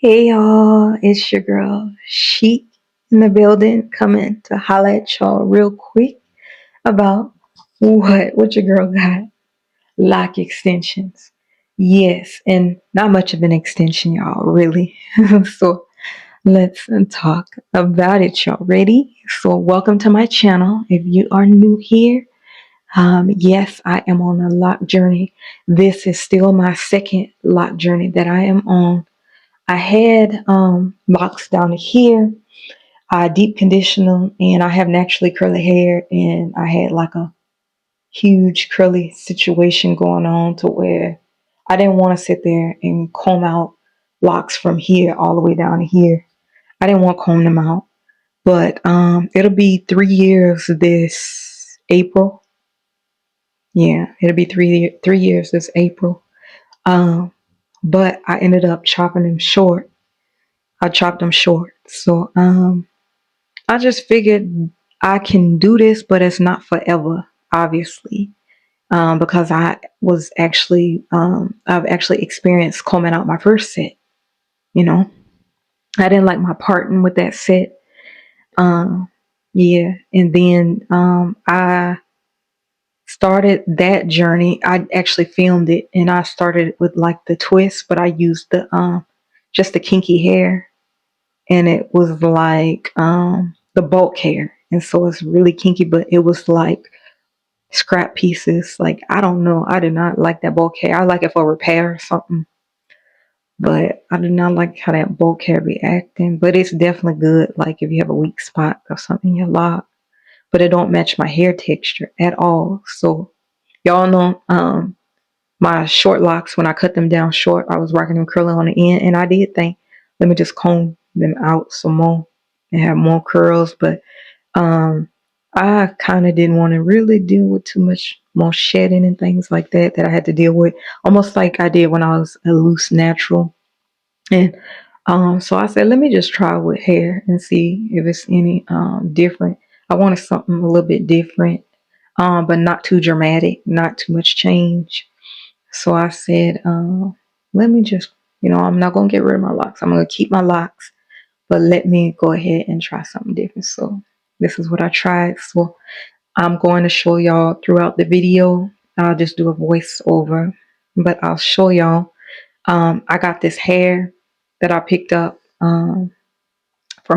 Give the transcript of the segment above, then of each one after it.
Hey y'all, it's your girl Chic in the building, coming to holla at y'all real quick about what your girl got. Lock extensions. Yes, and not much of an extension, y'all, really. So let's talk about it, y'all. Ready? So welcome to my channel. If you are new here, yes, I am on a lock journey. This is still my second lock journey that I am on. I had locks down to here. I deep condition them, and I have naturally curly hair, and I had like a huge curly situation going on to where I didn't want to sit there and comb out locks from here all the way down to here. I didn't want to comb them out, but it'll be 3 years this April. Yeah, it'll be 3 years this April. Um, but I ended up chopping them short. I chopped them short. So I just figured I can do this, but it's not forever, obviously. Because I've actually experienced combing out my first set. You know, I didn't like my parting with that set. Um, yeah, and then I started that journey. I actually filmed it, and I started with like the twist, but I used the just the kinky hair, and it was like the bulk hair, and so it's really kinky, but it was like scrap pieces. Like, I don't know, I did not like that bulk hair. I like it for repair or something, but I did not like how that bulk hair be acting. But it's definitely good, like if you have a weak spot or something in your lock, but it don't match my hair texture at all. So y'all know my short locks, when I cut them down short, I was rocking them curly on the end, and I did think, let me just comb them out some more and have more curls. But I kind of didn't want to really deal with too much more shedding and things like that I had to deal with, almost like I did when I was a loose natural. And so I said, let me just try with hair and see if it's any different. I wanted something a little bit different, but not too dramatic, not too much change. So I said, let me just, I'm not going to get rid of my locks. I'm going to keep my locks, but let me go ahead and try something different. So this is what I tried. So I'm going to show y'all throughout the video. I'll just do a voiceover, but I'll show y'all. I got this hair that I picked up from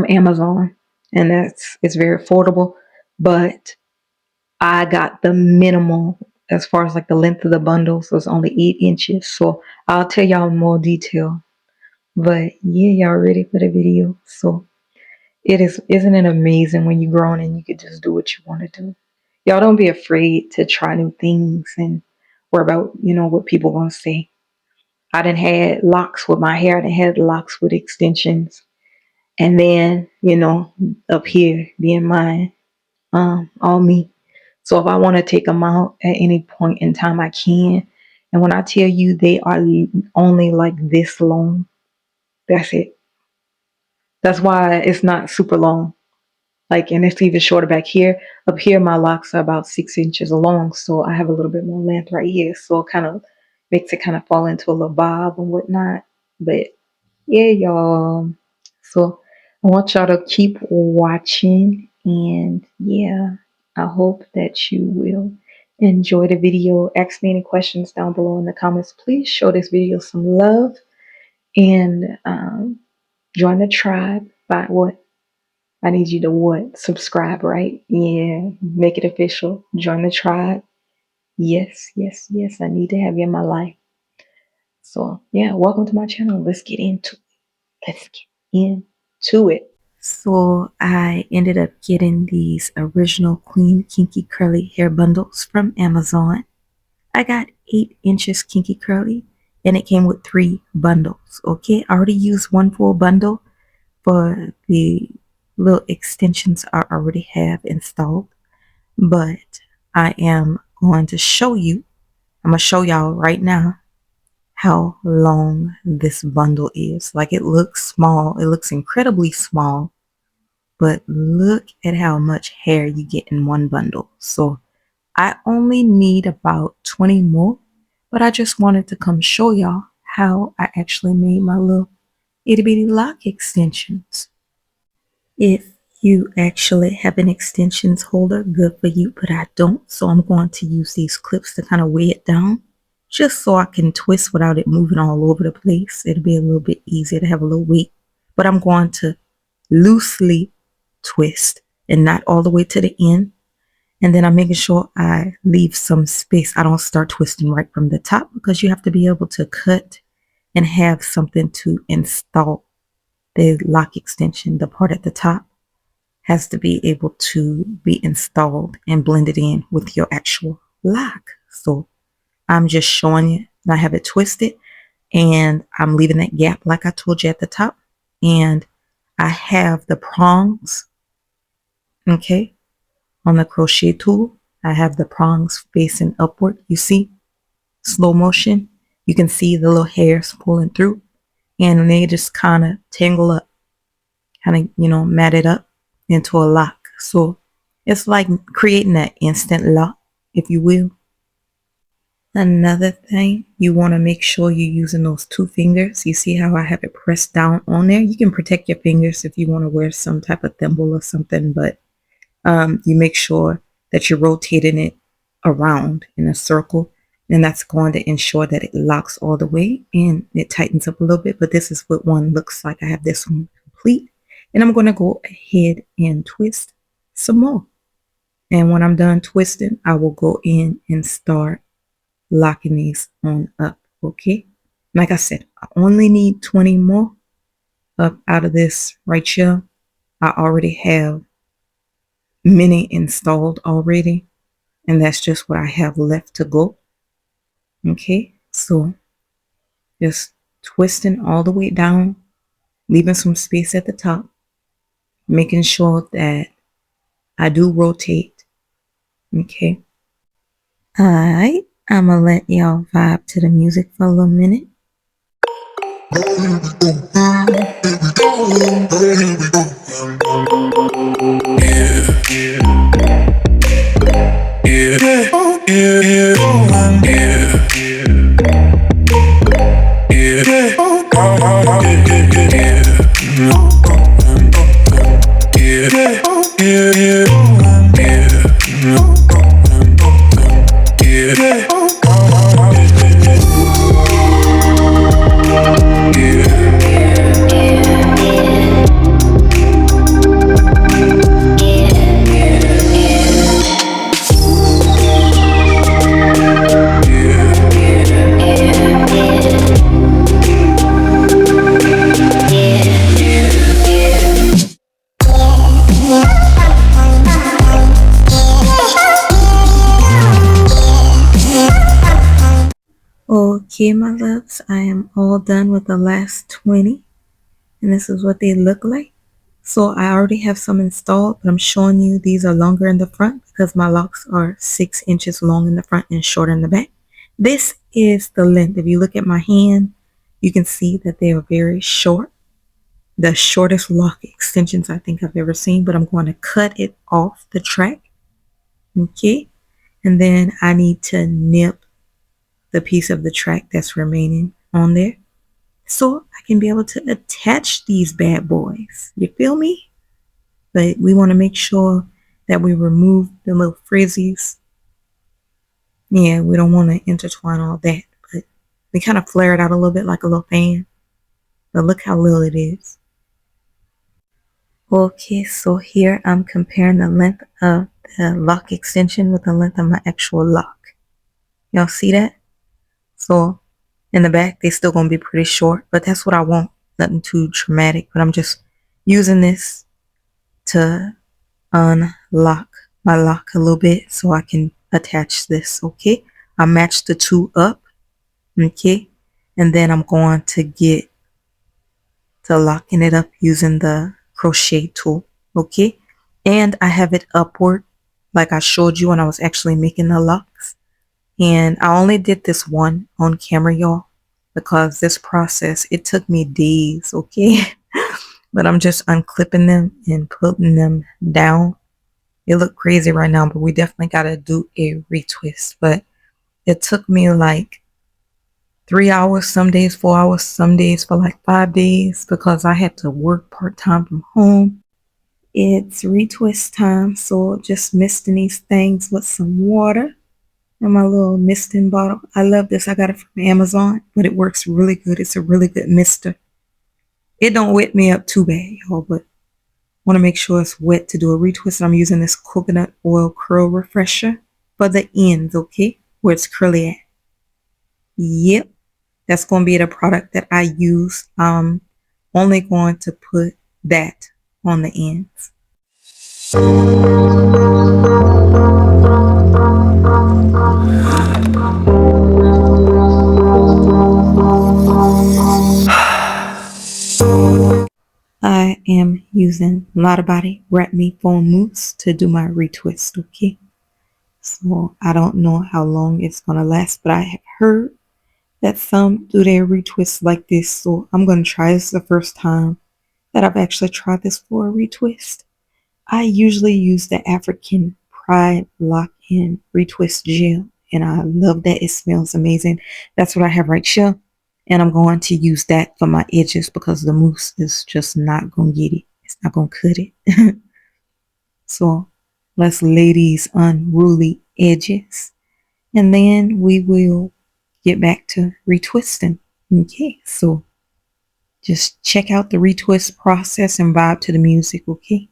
Amazon, and it's very affordable, but I got the minimal as far as like the length of the bundle, so it's only 8 inches. So I'll tell y'all in more detail. But yeah, y'all ready for the video? So isn't it amazing when you're grown and you can just do what you want to do? Y'all don't be afraid to try new things and worry about, what people gonna say. I done had locks with my hair, I done had locks with extensions. And then, up here being mine, all me. So if I want to take them out at any point in time, I can. And when I tell you they are only like this long, that's it. That's why it's not super long. Like, and it's even shorter back here. Up here, my locks are about 6 inches long, so I have a little bit more length right here. So it kind of makes it kind of fall into a little bob and whatnot. But yeah, y'all. So I want y'all to keep watching, and yeah, I hope that you will enjoy the video. Ask me any questions down below in the comments. Please show this video some love, and join the tribe. By what? I need you to what? Subscribe, right? Yeah, make it official. Join the tribe. Yes, yes, yes. I need to have you in my life. So yeah, welcome to my channel. Let's get into it. Let's get into it. So I ended up getting these original Queen Kinky Curly hair bundles from Amazon. I got 8 inches kinky curly, and it came with 3 bundles. Okay, I already used one full bundle for the little extensions I already have installed, but I am going to show you, I'm going to show y'all right now how long this bundle is. Like, it looks small, it looks incredibly small, but look at how much hair you get in one bundle. So I only need about 20 more, but I just wanted to come show y'all how I actually made my little itty bitty lock extensions. If you actually have an extensions holder, good for you, but I don't, so I'm going to use these clips to kind of weigh it down, just so I can twist without it moving all over the place. It'll be a little bit easier to have a little weight, but I'm going to loosely twist and not all the way to the end. And then I'm making sure I leave some space. I don't start twisting right from the top, because you have to be able to cut and have something to install the lock extension. The part at the top has to be able to be installed and blended in with your actual lock. So I'm just showing you. I have it twisted and I'm leaving that gap like I told you at the top. And I have the prongs, okay, on the crochet tool. I have the prongs facing upward. You see, slow motion. You can see the little hairs pulling through, and they just kind of tangle up, kind of, mat it up into a lock. So it's like creating that instant lock, if you will. Another thing, you want to make sure you're using those 2 fingers. You see how I have it pressed down on there? You can protect your fingers if you want to wear some type of thimble or something, but you make sure that you're rotating it around in a circle, and that's going to ensure that it locks all the way and it tightens up a little bit. But this is what one looks like. I have this one complete, and I'm going to go ahead and twist some more. And when I'm done twisting, I will go in and start locking these on up. Okay, like I said, I only need 20 more up out of this right here. I already have many installed already, and that's just what I have left to go. Okay, so just twisting all the way down, leaving some space at the top, making sure that I do rotate. Okay, alright, I'm gonna let y'all vibe to the music for a little minute. Okay, my loves, I am all done with the last 20, and this is what they look like. So I already have some installed, but I'm showing you these are longer in the front because my locks are 6 inches long in the front and shorter in the back. This is the length. If you look at my hand, you can see that they are very short. The shortest lock extensions I think I've ever seen, but I'm going to cut it off the track. Okay, and then I need to nip the piece of the track that's remaining on there, so I can be able to attach these bad boys. You feel me? But we want to make sure that we remove the little frizzies. Yeah, we don't want to intertwine all that, but we kind of flare it out a little bit like a little fan. But look how little it is. Okay, so here I'm comparing the length of the lock extension with the length of my actual lock. Y'all see that? So in the back, they still gonna be pretty short, but that's what I want. Nothing too dramatic, but I'm just using this to unlock my lock a little bit so I can attach this. Okay, I matched the 2 up. Okay, and then I'm going to get to locking it up using the crochet tool. Okay, and I have it upward like I showed you when I was actually making the locks. And I only did this one on camera, y'all, because this process, it took me days, okay? But I'm just unclipping them and putting them down. It look crazy right now, but we definitely got to do a retwist. But it took me like 3 hours, some days 4 hours, some days for like 5 days because I had to work part-time from home. It's retwist time, so just misting these things with some water and my little misting bottle. I love this. I got it from Amazon, but it works really good. It's a really good mister. It don't wet me up too bad, y'all, but want to make sure it's wet to do a retwist. I'm using this coconut oil curl refresher for the ends, okay, where it's curly at. Yep, that's going to be the product that I use. I'm only going to put that on the ends. I am using Lotta Body Wrap Me Foam Mousse to do my retwist, okay? So I don't know how long it's going to last, but I have heard that some do their retwists like this, so I'm going to try this the first time that I've actually tried this for a retwist. I usually use the African Pride Lock In Retwist Gel, and I love that. It smells amazing. That's what I have right here, and I'm going to use that for my edges because the mousse is just not going to get it. It's not going to cut it. So let's lay these unruly edges, and then we will get back to retwisting. Okay, so just check out the retwist process and vibe to the music, okay?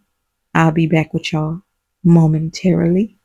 I'll be back with y'all momentarily.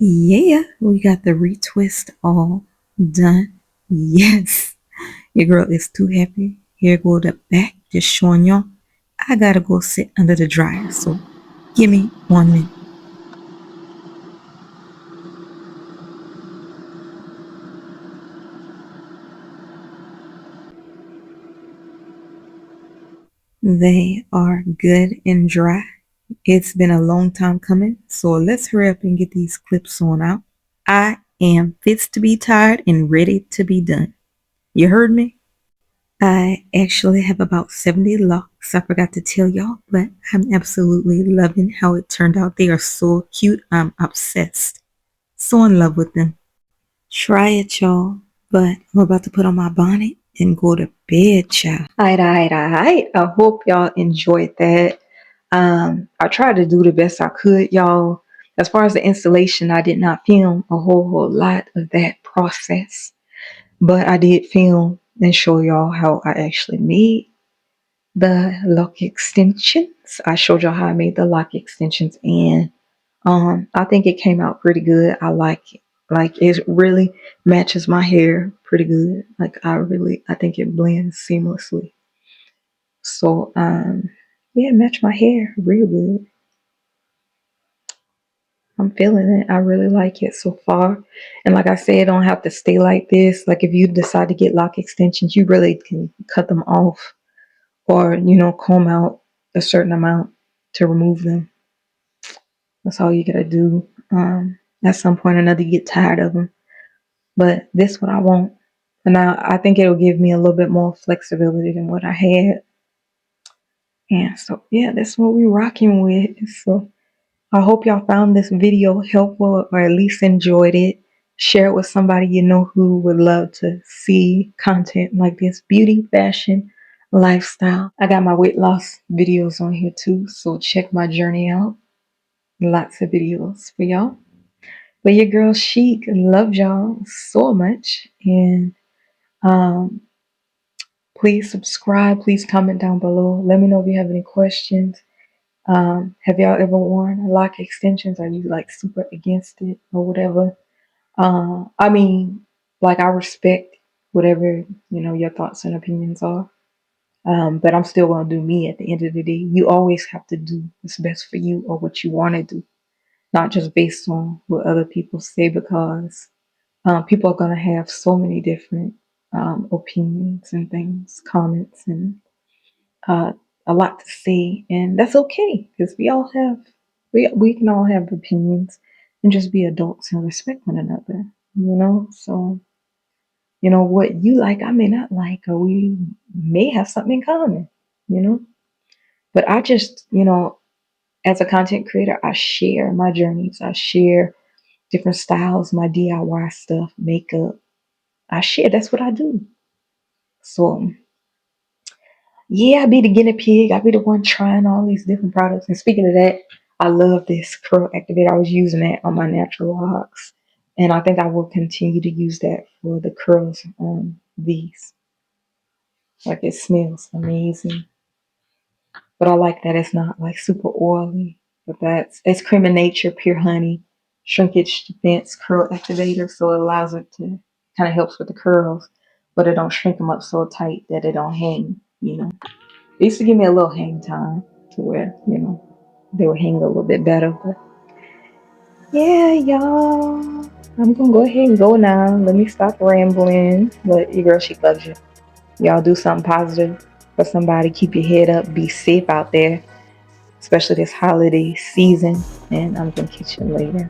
Yeah, we got the retwist all done. Yes, your girl is too happy. Here go the back, just showing y'all. I gotta go sit under the dryer, so give me 1 minute. They are good and dry. It's been a long time coming, so let's hurry up and get these clips on out. I am fit to be tired and ready to be done. You heard me? I actually have about 70 locks. I forgot to tell y'all, but I'm absolutely loving how it turned out. They are so cute. I'm obsessed. So in love with them. Try it, y'all. But I'm about to put on my bonnet and go to bed, child. Alright. I hope y'all enjoyed that. I tried to do the best I could, y'all. As far as the installation, I did not film a whole lot of that process. But I did film and show y'all how I actually made the lock extensions. I showed y'all how I made the lock extensions, and I think it came out pretty good. I like it. Like, it really matches my hair pretty good. Like, I think it blends seamlessly. So yeah, it matched my hair real good. I'm feeling it. I really like it so far. And like I said, it don't have to stay like this. Like, if you decide to get lock extensions, you really can cut them off, or comb out a certain amount to remove them. That's all you gotta do. At some point or another, you get tired of them. But this what I want. And now I think it'll give me a little bit more flexibility than what I had. And so yeah, that's what we're rocking with. So I hope y'all found this video helpful, or at least enjoyed it. Share it with somebody you know who would love to see content like this. Beauty, fashion, lifestyle. I got my weight loss videos on here too, so check my journey out. Lots of videos for y'all. But your girl Chic loves y'all so much. And please subscribe. Please comment down below. Let me know if you have any questions. Have y'all ever worn lock extensions? Are you like super against it or whatever? I mean, like, I respect whatever your thoughts and opinions are. But I'm still gonna do me at the end of the day. You always have to do what's best for you or what you want to do, not just based on what other people say, because people are gonna have so many different opinions and things, comments, and uh, a lot to say, and that's okay, because we can all have opinions and just be adults and respect one another. So what you like, I may not like, or we may have something in common. You know, but I just as a content creator, I share my journeys. I share different styles, my DIY stuff, makeup. I share. That's what I do. So yeah, I be the guinea pig. I be the one trying all these different products. And speaking of that, I love this curl activator. I was using that on my natural locks, and I think I will continue to use that for the curls on these. Like, it smells amazing, but I like that it's not like super oily. But it's Cream of Nature Pure Honey Shrinkage Defense Curl Activator, so it allows it to kind of helps with the curls, but it don't shrink them up so tight that it don't hang. It used to give me a little hang time to where, they would hang a little bit better. But yeah, y'all, I'm gonna go ahead and go now. Let me stop rambling. But your girl, she loves you. Y'all do something positive for somebody. Keep your head up. Be safe out there, especially this holiday season. And I'm gonna catch you later.